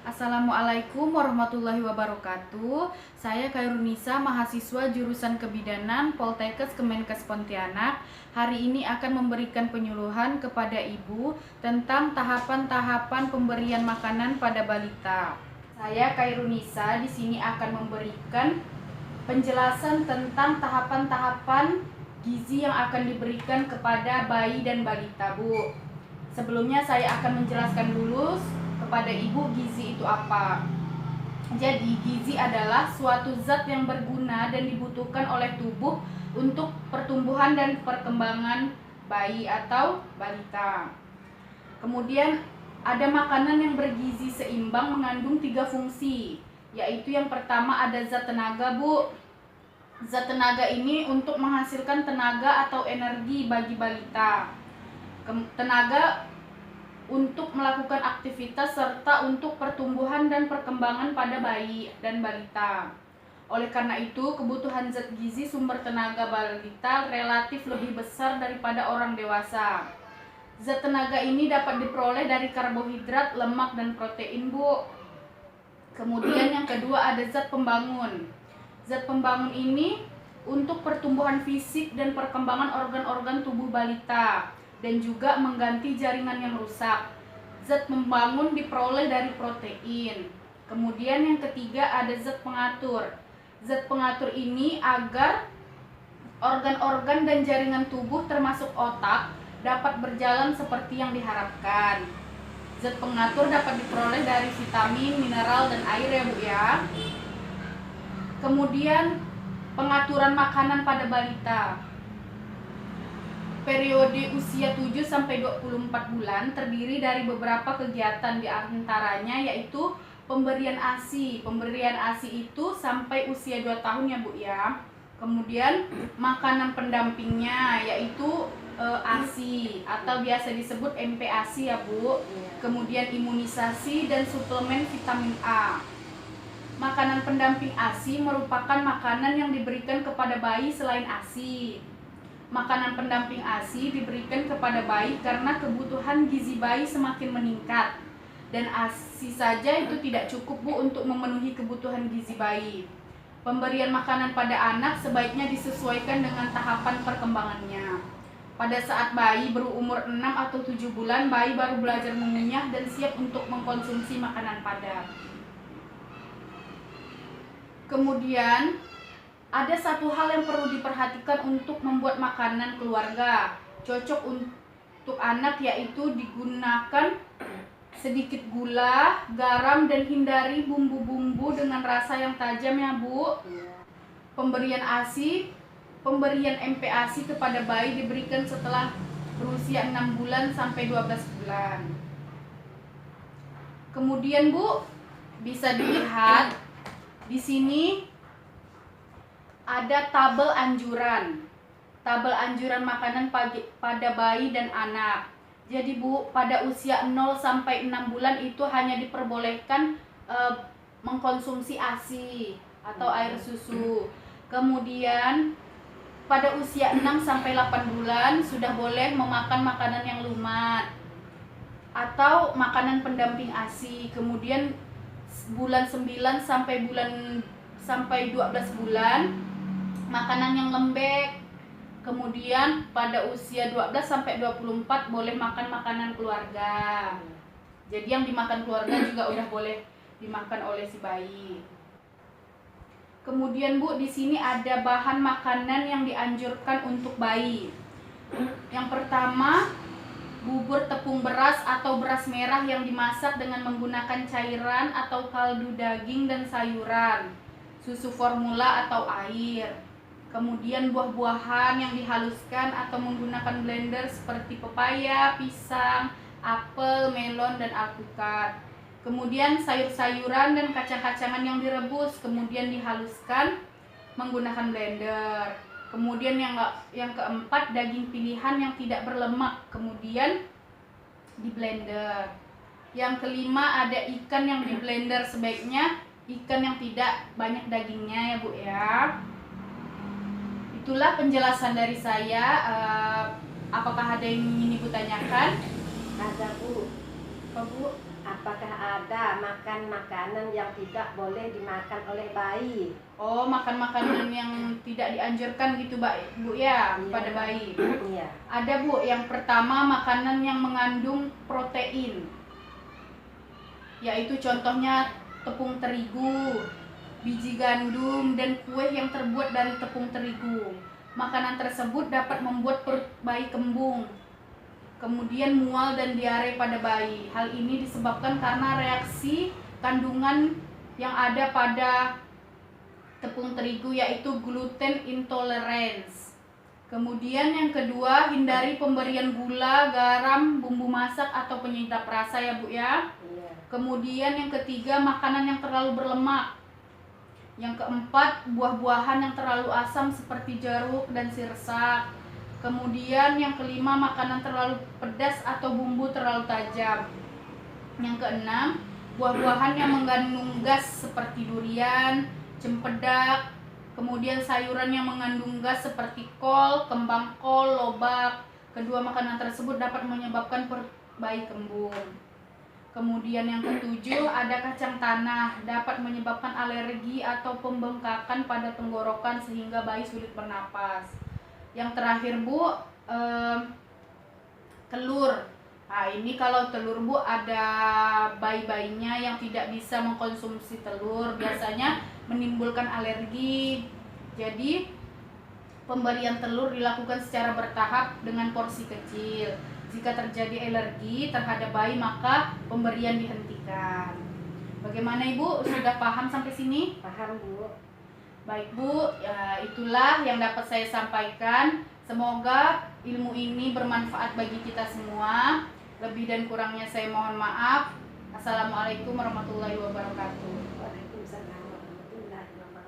Assalamualaikum warahmatullahi wabarakatuh. Saya Khairunisa, mahasiswa jurusan Kebidanan Poltekkes Kemenkes Pontianak. Hari ini akan memberikan penyuluhan kepada Ibu tentang tahapan-tahapan pemberian makanan pada balita. Saya Khairunisa di sini akan memberikan penjelasan tentang tahapan-tahapan gizi yang akan diberikan kepada bayi dan balita, Bu. Sebelumnya saya akan menjelaskan dulu kepada Ibu gizi itu apa. Jadi gizi adalah suatu zat yang berguna dan dibutuhkan oleh tubuh untuk pertumbuhan dan perkembangan bayi atau balita. Kemudian ada makanan yang bergizi seimbang mengandung 3 fungsi, yaitu yang pertama ada zat tenaga, Bu. Zat tenaga ini untuk menghasilkan tenaga atau energi bagi balita. Tenaga untuk melakukan aktivitas serta untuk pertumbuhan dan perkembangan pada bayi dan balita. Oleh karena itu, kebutuhan zat gizi sumber tenaga balita relatif lebih besar daripada orang dewasa. Zat tenaga ini dapat diperoleh dari karbohidrat, lemak, dan protein, Bu. Kemudian yang kedua ada zat pembangun. Zat pembangun ini untuk pertumbuhan fisik dan perkembangan organ-organ tubuh balita dan juga mengganti jaringan yang rusak. Zat pembangun diperoleh dari protein. Kemudian yang ketiga ada zat pengatur. Zat pengatur ini agar organ-organ dan jaringan tubuh termasuk otak dapat berjalan seperti yang diharapkan. Zat pengatur dapat diperoleh dari vitamin, mineral, dan air ya, Bu ya. Kemudian pengaturan makanan pada balita. Periode usia 7-24 bulan terdiri dari beberapa kegiatan, di antaranya yaitu pemberian ASI. Pemberian ASI itu sampai usia 2 tahun ya, Bu ya. Kemudian makanan pendampingnya yaitu ASI atau biasa disebut MPASI ya, Bu. Kemudian imunisasi dan suplemen vitamin A. Makanan pendamping ASI merupakan makanan yang diberikan kepada bayi selain ASI. Makanan pendamping ASI diberikan kepada bayi karena kebutuhan gizi bayi semakin meningkat, dan ASI saja itu tidak cukup, Bu, untuk memenuhi kebutuhan gizi bayi. Pemberian makanan pada anak sebaiknya disesuaikan dengan tahapan perkembangannya. Pada saat bayi berumur 6 atau 7 bulan, bayi baru belajar mengunyah dan siap untuk mengkonsumsi makanan padat. Kemudian ada satu hal yang perlu diperhatikan untuk membuat makanan keluarga cocok untuk anak, yaitu digunakan sedikit gula, garam, dan hindari bumbu-bumbu dengan rasa yang tajam ya, Bu. Pemberian ASI, pemberian MPASI kepada bayi diberikan setelah berusia 6 bulan sampai 12 bulan. Kemudian, Bu, bisa dilihat di sini ada tabel anjuran. Tabel anjuran makanan pada bayi dan anak. Jadi, Bu, pada usia 0 sampai 6 bulan itu hanya diperbolehkan mengkonsumsi ASI atau air susu. Kemudian pada usia 6 sampai 8 bulan sudah boleh memakan makanan yang lumat atau makanan pendamping ASI. Kemudian bulan 9 sampai 12 bulan makanan yang lembek. Kemudian pada usia 12 sampai 24 boleh makan makanan keluarga. Jadi yang dimakan keluarga juga udah boleh dimakan oleh si bayi. Kemudian, Bu, di sini ada bahan makanan yang dianjurkan untuk bayi. Yang pertama, bubur tepung beras atau beras merah yang dimasak dengan menggunakan cairan atau kaldu daging dan sayuran, susu formula atau air. Kemudian buah-buahan yang dihaluskan atau menggunakan blender seperti pepaya, pisang, apel, melon, dan alpukat. Kemudian sayur-sayuran dan kacang-kacangan yang direbus kemudian dihaluskan menggunakan blender. Kemudian yang keempat, daging pilihan yang tidak berlemak kemudian di blender. Yang kelima ada ikan yang di blender, sebaiknya ikan yang tidak banyak dagingnya ya, Bu ya. Itulah penjelasan dari saya. Apakah ada yang ingin Ibu tanyakan? Ada, Bu. Apa, Bu? apakah ada makan makanan yang tidak boleh dimakan oleh bayi? Oh, makan makanan yang tidak dianjurkan gitu, Bu ya, Iya. pada bayi. Iya. Ada, Bu, yang pertama makanan yang mengandung protein, yaitu contohnya tepung terigu, biji gandum, dan kue yang terbuat dari tepung terigu. Makanan tersebut dapat membuat perut bayi kembung, kemudian mual dan diare pada bayi. Hal ini disebabkan karena reaksi kandungan yang ada pada tepung terigu, yaitu gluten intolerance. Kemudian yang kedua, hindari pemberian gula, garam, bumbu masak atau penyedap rasa ya Bu ya. Iya. Kemudian yang ketiga, makanan yang terlalu berlemak. Yang keempat, buah-buahan yang terlalu asam seperti jeruk dan sirsak. Kemudian yang kelima, makanan terlalu pedas atau bumbu terlalu tajam. Yang keenam, buah-buahan yang mengandung gas seperti durian, cempedak. Kemudian sayuran yang mengandung gas seperti kol, kembang kol, lobak. Kedua makanan tersebut dapat menyebabkan perut bayi kembung. Kemudian yang ketujuh, ada kacang tanah, dapat menyebabkan alergi atau pembengkakan pada tenggorokan sehingga bayi sulit bernapas. Yang terakhir Bu, telur. Nah ini kalau telur Bu, ada bayi-bayinya yang tidak bisa mengkonsumsi telur, biasanya menimbulkan alergi. Jadi pemberian telur dilakukan secara bertahap dengan porsi kecil. Jika terjadi alergi terhadap bayi, maka pemberian dihentikan. Bagaimana Ibu? Sudah paham sampai sini? Paham Bu. Baik Bu, ya, itulah yang dapat saya sampaikan. Semoga ilmu ini bermanfaat bagi kita semua. Lebih dan kurangnya saya mohon maaf. Assalamualaikum warahmatullahi wabarakatuh. Waalaikumsalam warahmatullahi wabarakatuh.